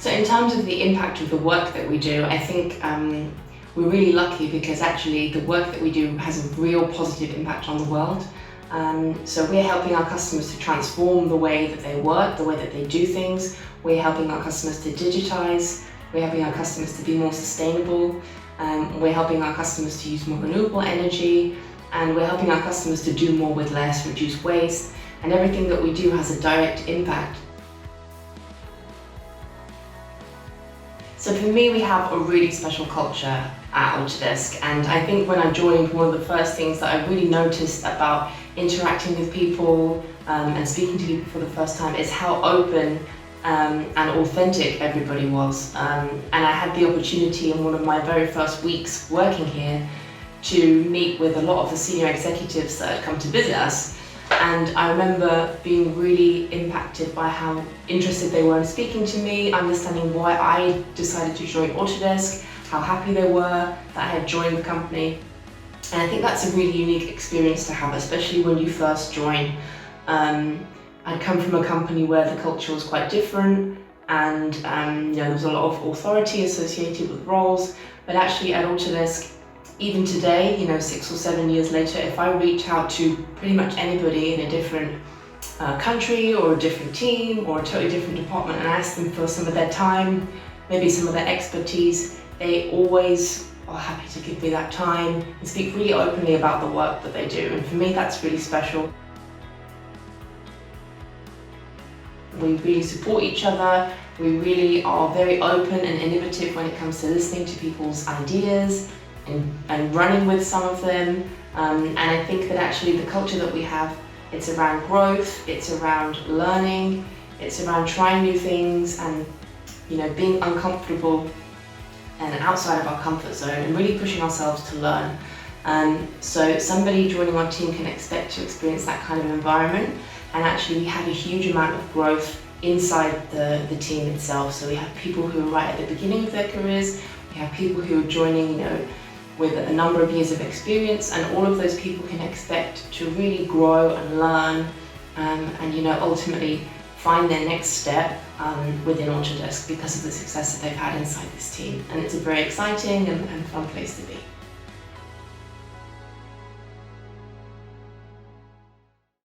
So in terms of the impact of the work that we do, I think we're really lucky because actually the work that we do has a real positive impact on the world. So we're helping our customers to transform the way that they work, the way that they do things. We're helping our customers to digitize. We're helping our customers to be more sustainable. We're helping our customers to use more renewable energy. And we're helping our customers to do more with less, reduce waste. And everything that we do has a direct impact. So for me, we have a really special culture at Autodesk, and I think when I joined, one of the first things that I really noticed about interacting with people and speaking to people for the first time is how open and authentic everybody was. And I had the opportunity in one of my very first weeks working here to meet with a lot of the senior executives that had come to visit us. And I remember being really impacted by how interested they were in speaking to me, understanding why I decided to join Autodesk, how happy they were that I had joined the company. And I think that's a really unique experience to have, especially when you first join. I'd come from a company where the culture was quite different and there was a lot of authority associated with roles, but actually at Autodesk, even today, 6 or 7 years later, if I reach out to pretty much anybody in a different country or a different team or a totally different department and ask them for some of their time, maybe some of their expertise, they always are happy to give me that time and speak really openly about the work that they do. And for me, that's really special. We really support each other. We really are very open and innovative when it comes to listening to people's ideas and running with some of them. And I think that actually the culture that we have, it's around growth, it's around learning, it's around trying new things and being uncomfortable and outside of our comfort zone and really pushing ourselves to learn. So somebody joining our team can expect to experience that kind of environment, and actually we have a huge amount of growth inside the team itself. So we have people who are right at the beginning of their careers, we have people who are joining with a number of years of experience, and all of those people can expect to really grow and learn and ultimately find their next step within Autodesk because of the success that they've had inside this team. And it's a very exciting and fun place to be.